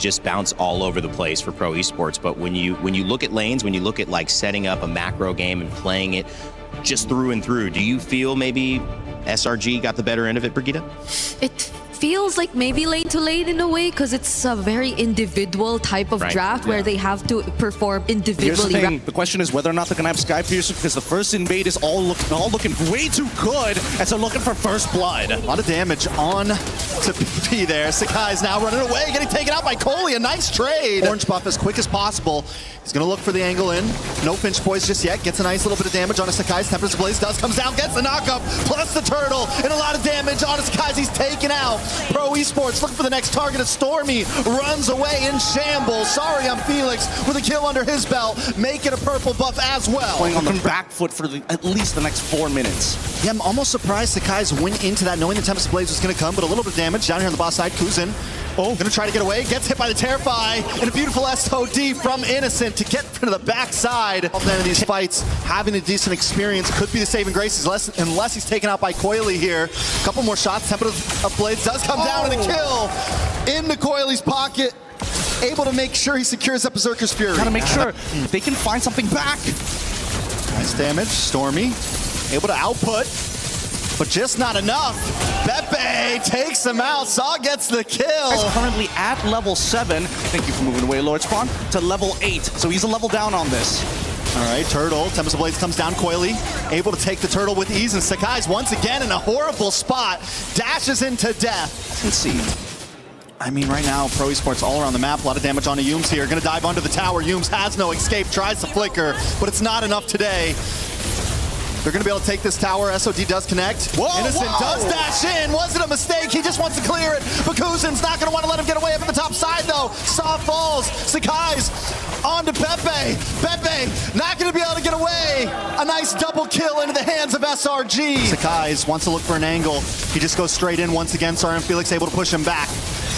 just bounce all over the place for pro esports. But when you look at lanes, when you look at like setting up a macro game and playing it just through and through, do you feel maybe SRG got the better end of it, Brigitte? It feels like maybe lane to lane in a way, because it's a very individual type of draft where they have to perform individually. Here's the thing. The question is whether or not they're going to have Skypiercer, because the first invade is all looking way too good as they're looking for first blood. A lot of damage on to PP there. Sakai's now running away, getting taken out by Coley. A nice trade. Orange buff as quick as possible. He's going to look for the angle in. No pinch poise just yet. Gets a nice little bit of damage on a Sakai's. Tempest Blaze does comes down, gets the knockup, plus the turtle, and a lot of damage on a Sakai's. He's taken out. Pro Esports looking for the next target. Stormy runs away in shambles. Sorry, I'm Felix with a kill under his belt. Make it a purple buff as well. Playing on the back foot for at least the next 4 minutes. Yeah, I'm almost surprised Sakai's went into that knowing the Tempest Blaze was going to come, but a little bit of damage down here on the boss side. Kuzin gonna try to get away, gets hit by the Terrify, and a beautiful SOD from Innocent to get to the backside. All of these fights, having a decent experience could be the saving grace unless he's taken out by Coily here. A couple more shots, Tempest of Blades does come down and a kill into Coily's pocket. Able to make sure he secures up Berserker's Fury. Gotta make sure they can find something back. Nice damage, Stormy able to output, but just not enough. Pepe takes him out. Saw gets the kill. He's currently at level 7. Thank you for moving away, Lord Spawn. To level 8. So he's a level down on this. All right, Turtle. Tempest of Blades comes down. Coily able to take the Turtle with ease. And Sakai's once again in a horrible spot. Dashes into death. Let's see. I mean, right now, Pro Esports all around the map. A lot of damage on Yumes here. Gonna dive onto the tower. Yumes has no escape. Tries to flicker, but it's not enough today. They're going to be able to take this tower. SOD does connect. Innocent does dash in. Was it a mistake? He just wants to clear it. But Kuzin's not going to want to let him get away up at the top side, though. Saw falls. Sakai's onto Pepe. Pepe not going to be able to get away. A nice double kill into the hands of SRG. Sakai's wants to look for an angle. He just goes straight in once again. Sorry, and Felix able to push him back.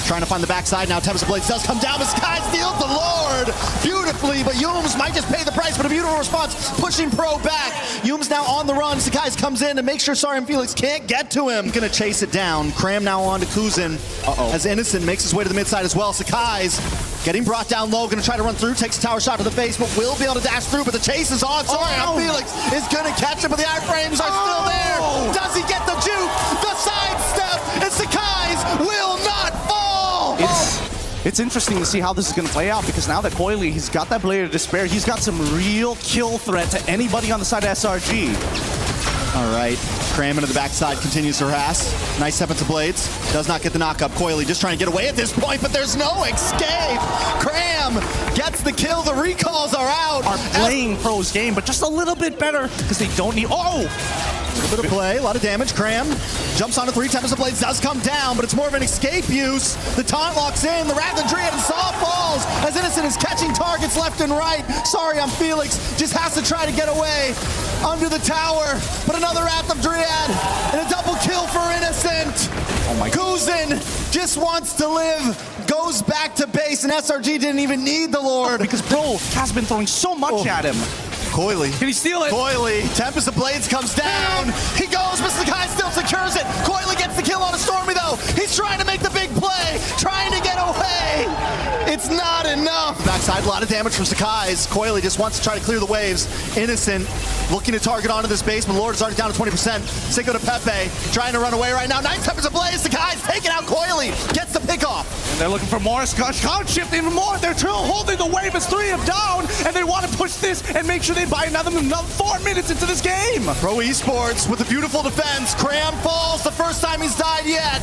Trying to find the backside now. Tempest of Blades does come down, but Sky steals the Lord beautifully, but Yumes might just pay the price, but a beautiful response, pushing Pro back. Yumes now on the run. Sakai's comes in to make sure Sorry and Felix can't get to him. Gonna chase it down. Cram now on to Kuzin as Innocent makes his way to the mid side as well. Sakai's getting brought down low, gonna try to run through, takes a tower shot to the face, but will be able to dash through, but the chase is on. Sorry, Felix is gonna catch him, but the iframes are still there. Does he get the juke? The sidestep, and Sakai's will not fall. It's interesting to see how this is going to play out, because now that Coily, he's got that Blade of Despair, he's got some real kill threat to anybody on the side of SRG. All right, Cram into the backside, continues to harass. Nice step into Blades, does not get the knockup. Coily just trying to get away at this point, but there's no escape. Cram gets the kill, the recalls are out. Are playing Pro's game, but just a little bit better, because they don't need, a little bit of play, a lot of damage. Cram jumps onto 3 times. The Blades does come down, but it's more of an escape use. The taunt locks in. The Wrath of Dryad and Saw falls as Innocent is catching targets left and right. Sorry, I'm Felix. Just has to try to get away under the tower. But another Wrath of Dryad and a double kill for Innocent. Oh my God. Kuzin just wants to live. Goes back to base, and SRG didn't even need the Lord. Because Pro has been throwing so much at him. Coily. Can he steal it? Coily. Tempest of Blades comes down. He goes, but Sakai still secures it. Coily gets the kill on a Stormy, though. He's trying to make the big play. Trying to get away. It's not enough. Backside, a lot of damage from Sakai's. Coily just wants to try to clear the waves. Innocent looking to target onto this base, but Lord is already down to 20%. Cinco to Pepe trying to run away right now. 9 Tempest of Blaze. Sakai's taking out Coily. Gets the pick off. And they're looking for more. Can't shift even more. They're still holding the wave. It's 3 of down, and they want to push this and make sure they buy another 4 minutes into this game. Pro Esports with a beautiful defense. Cram falls the first time he's died yet.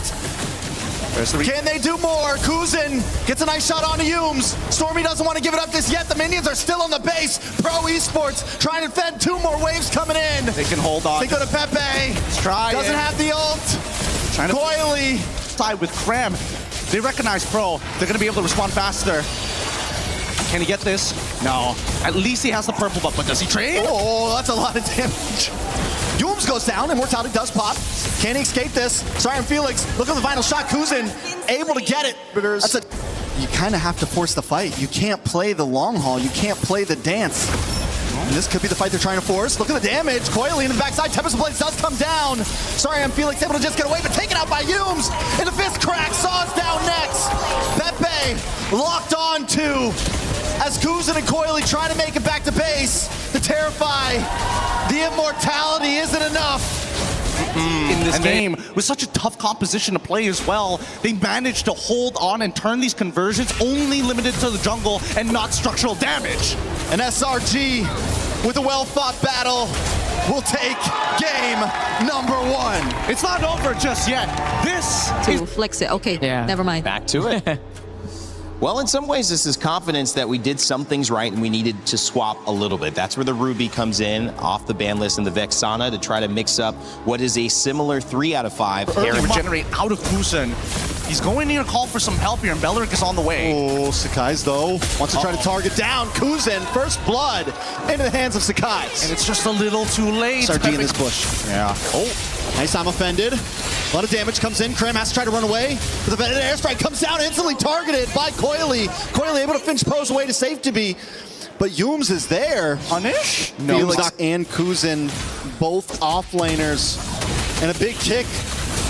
Can they do more? Kuzin gets a nice shot onto Yumes. Stormy doesn't want to give it up just yet. The minions are still on the base. Pro Esports trying to defend 2 more waves coming in. They can hold on. They go to Pepe. Let's try Doesn't have the ult. Trying to Coily. side with Cram. They recognize Pro. They're going to be able to respond faster. Can he get this? No. At least he has the purple buff, but does he trade? Oh, that's a lot of damage. Yumes goes down. Immortality does pop. Can he escape this? Sorry, I'm Felix. Look at the final shot. Kuzin able to get it. That's a... You kind of have to force the fight. You can't play the long haul. You can't play the dance. And this could be the fight they're trying to force. Look at the damage. Coily in the backside. Tempest of Blades does come down. Sorry, I'm Felix able to just get away, but taken out by Yumes. And the fist crack. Saw's down next. Pepe Pepe locked on to as Kuzin and Coily try to make it back to base. The Terrify, the immortality isn't enough. In this game, with such a tough composition to play as well, they managed to hold on and turn these conversions only limited to the jungle and not structural damage. And SRG, with a well-fought battle, will take game number 1. It's not over just yet. This To flex it. Okay, never mind. Back to it. Well, in some ways, this is confidence that we did some things right and we needed to swap a little bit. That's where the Ruby comes in off the ban list and the Vexana to try to mix up what is a similar 3 out of 5. early regenerate out of Kuzin. He's going in to call for some help here, and Belleric is on the way. Oh, Sakai's though wants to try to target down Kuzin. First blood into the hands of Sakai's. And it's just a little too late. SRG in this bush. Yeah. Oh, nice, I'm offended. A lot of damage comes in. Kram has to try to run away. But the Venom airstrike comes down, instantly targeted by Coily. Coily able to finch pose away to safety. But Yums is there. Punish? No. Felix and Kuzin, both offlaners. And a big kick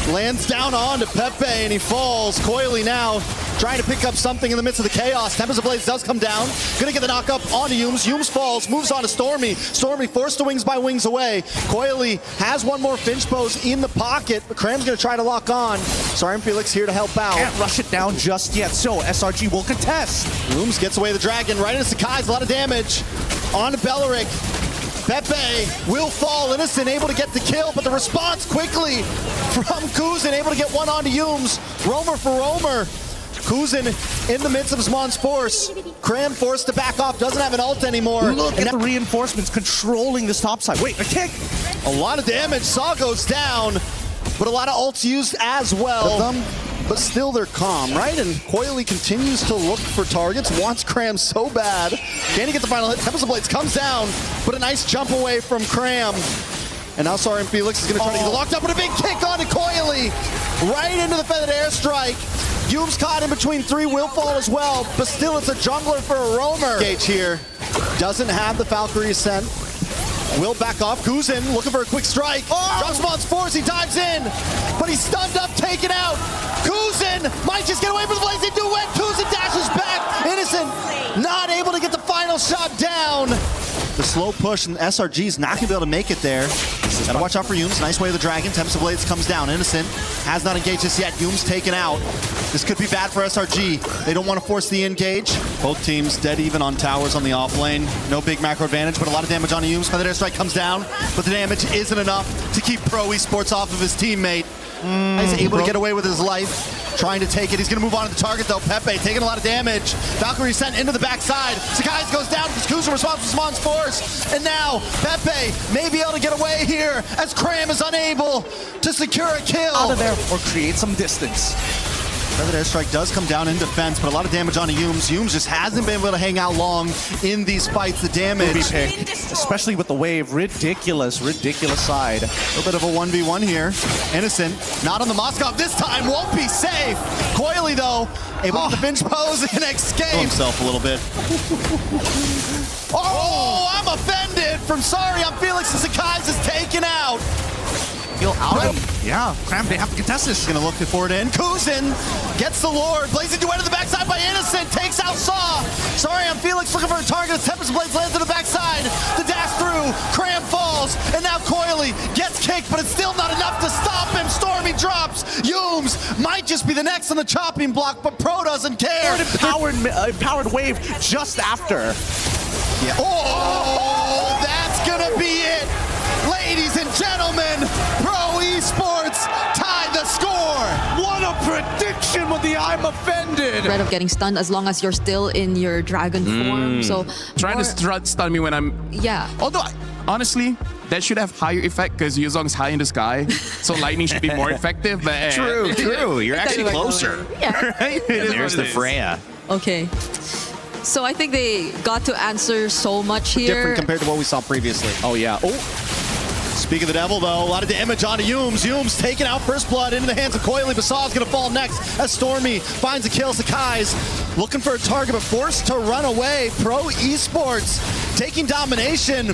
lands down onto Pepe, and he falls. Coily now trying to pick up something in the midst of the chaos. Tempest of Blaze does come down. Gonna get the knock up onto Yums. Yums falls, moves on to Stormy. Stormy forced to wings by wings away. Coily has one more finch pose in the pocket, but Kram's gonna try to lock on. Sorry, and Felix here to help out. Can't rush it down just yet, so SRG will contest. Yums gets away the dragon, right into Sakai's, a lot of damage. On to Belleric. Pepe will fall, Innocent able to get the kill, but the response quickly from Kuzin, able to get one onto Yums. Roamer for Roamer. Kuzin in the midst of Zmon's force. Kram forced to back off, doesn't have an ult anymore. Look at the reinforcements controlling this top side. Wait, a kick! A lot of damage, Saw goes down, but a lot of ults used as well. But still they're calm, right? And Coily continues to look for targets, wants Kram so bad. Can he get the final hit? Tempest of Blades comes down, but a nice jump away from Kram. And now Sorry and Felix is gonna try to get locked up with a big kick onto Coily. Right into the feathered airstrike. Yums caught in between 3, will fall as well, but still it's a jungler for a roamer. Gage here, doesn't have the Valkyrie ascent. Will back off, Kuzin looking for a quick strike. Drops Mon's force, he dives in, but he's stunned up, taken out. Kuzin might just get away from the blazing duet. Kuzin dashes back, Innocent not able to get the final shot down. The slow push, and SRG's not gonna be able to make it there. Gotta watch out for Yums. Nice way of the dragon. Tempest of Blades comes down. Innocent has not engaged this yet. Yums taken out. This could be bad for SRG. They don't want to force the engage. Both teams dead even on towers on the off lane. No big macro advantage, but a lot of damage on Yums. Feather airstrike comes down, but the damage isn't enough to keep Pro Esports off of his teammate. He's able to get away with his life. Trying to take it. He's going to move on to the target, though. Pepe taking a lot of damage. Valkyrie sent into the backside. Sakai's goes down because Kuzin responds with Zmon's force. And now Pepe may be able to get away here as Kram is unable to secure a kill. Out of there or create some distance. Feathered airstrike does come down in defense, but a lot of damage on Yums. Yums just hasn't been able to hang out long in these fights. The damage. Ruby pick, especially with the wave. Ridiculous, ridiculous side. A little bit of a 1v1 here. Innocent, not on the Moskov this time, won't be safe. Coily, though, able to finch pose and escape. Himself a little bit. I'm offended from Sorry, I'm Felix, and Sakai's is taken out. Feel out of, yeah, Kram, they have to contest this. Gonna look for it in. Kuzin gets the Lord. Blazing duet to the backside by Innocent. Takes out Saw. Sorry, I'm Felix looking for a target. Tempest Blades lands to the backside. The dash through. Kram falls. And now Coily gets kicked, but it's still not enough to stop him. Stormy drops. Yums might just be the next on the chopping block, but Pro doesn't care. Empowered wave just after. Yeah. Oh, that's gonna be it. Ladies and gentlemen, Pro Esports tied the score. What a prediction with the I'm offended. Threat of getting stunned as long as you're still in your dragon form. So trying to stun me when I'm... Yeah. Although, honestly, that should have higher effect because Yuzong's high in the sky. So lightning should be more effective. But True. You're actually closer. Yeah. Right? And there's the Freya. Okay. So I think they got to answer so much here. Different compared to what we saw previously. Oh, yeah. Speak of the devil, though, a lot of damage onto Yums. Yums taking out first blood into the hands of Coily. Basaw's going to fall next as Stormy finds a kill. Sakai's looking for a target, but forced to run away. Pro Esports taking domination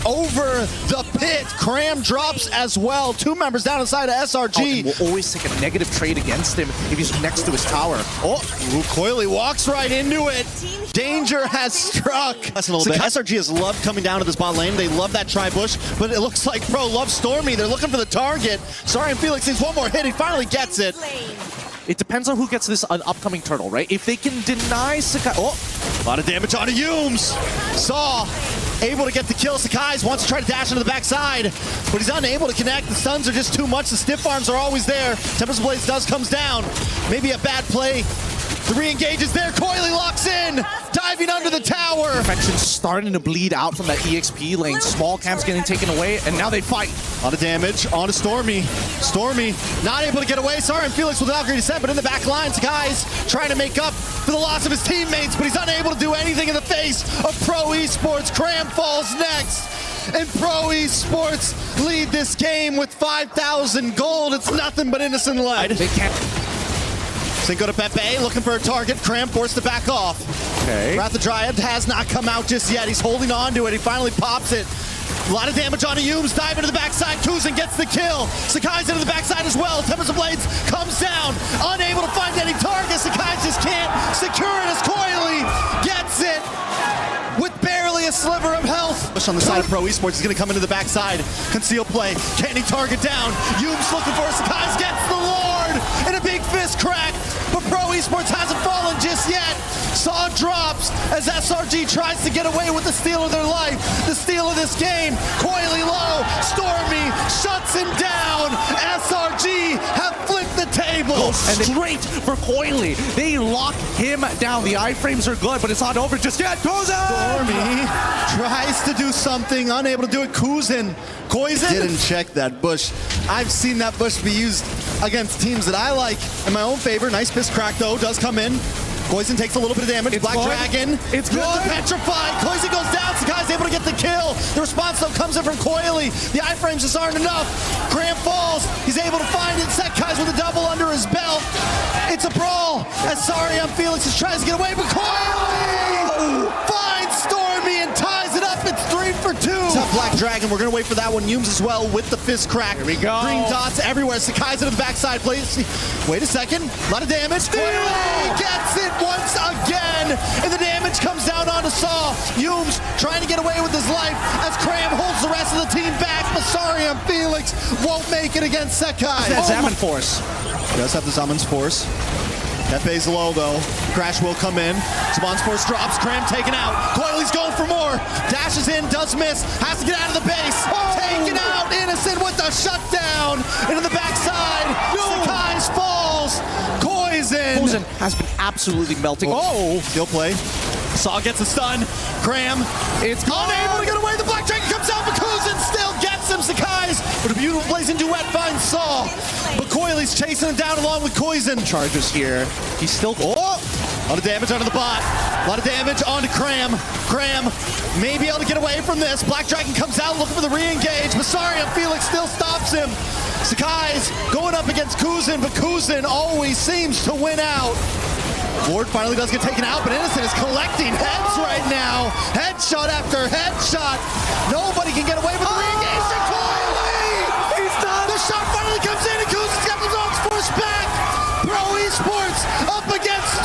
over the pit. Cram drops as well. 2 members down inside of SRG. Will always take a negative trade against him if he's next to his tower. Oh, Coily walks right into it. Danger has struck. That's a little bit. SRG has loved coming down to this bot lane. They love that tri-bush, but it looks like Pro loves Stormy. They're looking for the target. Sorry, and Felix needs one more hit. He finally gets it. It depends on who gets this upcoming turtle, right? If they can deny Sakai... Oh! A lot of damage onto Yumes. Saw able to get the kill. Sakai's wants to try to dash into the backside, but he's unable to connect. The stuns are just too much. The stiff arms are always there. Tempest Blades comes down. Maybe a bad play. The re-engage is there. Coily locks in. Diving under the tower. Perfection's starting to bleed out from that EXP lane. Small camp's getting taken away, and now they fight. A lot of damage onto Stormy. Stormy not able to get away. Sorry, and Felix with Valkyrie descent, but in the back line, Sakai's trying to make up for the loss of his teammates, but he's unable to do anything in the face of Pro Esports. Cram falls next. And Pro Esports lead this game with 5,000 gold. It's nothing but innocent lead. They can't... Cinco to Pepe looking for a target. Cram forced to back off. Okay. Wrath of Dryad has not come out just yet. He's holding on to it. He finally pops it. A lot of damage on Yumes. Dive into the backside. Kuzin gets the kill. Sakai's into the backside as well. Tempest of Blades comes down. Unable to find any target. Sakai just can't secure it as Coily gets it with barely a sliver of health. Push on the side of Pro Esports. He's going to come into the backside. Conceal play. Can he target down? Yumes looking for it. Sakai gets the Lord and a big fist crack. But Pro Esports hasn't fallen just yet. Saw drops as SRG tries to get away with the steal of their life. The steal of this game. Coily low. Stormy shuts him down. SRG have flipped the table. Go straight for Coily. They lock him down. The iframes are good, but it's not over just yet. Stormy tries to do something, unable to do it. Kuzin didn't check that bush. I've seen that bush be used against teams that I like in my own favor. Nice fist crack though, does come in. Koizen takes a little bit of damage. It's Black good. Dragon. It's good. Petrified. Koizen goes down. Sakai's able to get the kill. The response though comes in from Coily. The iframes just aren't enough. Cram falls. He's able to find it. Sakai's with a double under his belt. It's a brawl. As Sorry on Felix just tries to get away, but Coily finds Stormy and ties it up. It's 3 for 2. Tough Black Dragon. We're gonna wait for that one. Yumes as well with the fist crack. Here we go. Green dots everywhere. Sakai's into the backside. Plays. Wait a second. A lot of damage. Coily gets it once again, and the damage comes down onto Saw. Yumes trying to get away with his life as Cram holds the rest of the team back. Masari and Felix won't make it against Sakai. That Zaman Force. Does have the Zaman's Force. Pepe's low though. Crash will come in. Zaman's Force drops. Cram taken out. Coily's going for more. Dashes in, does miss. Has to get out of the base. Taken out. Innocent with the shutdown. Into the backside. Sakai's falls. Koizen has been absolutely melting. Oh! Still play. Saw gets a stun. Cram. It's gone. Unable to get away. The Black Dragon comes out, but Kuzin still gets him. Sakai's with a beautiful blazing duet finds Saw. But Coily's chasing him down along with Koizen. Charges here. He's still... Oh! A lot of damage onto the bot. A lot of damage onto Cram. Cram may be able to get away from this. Black Dragon comes out looking for the re-engage. Masari and Felix still stops him. Sakai's going up against Kuzin, but Kuzin always seems to win out. Ward finally does get taken out, but Innocent is collecting heads right now. Headshot after headshot. Nobody can get away with the re-engage. Coily! He's done! The shot finally comes in, and Kuzin's got his own force back. Pro Esports up against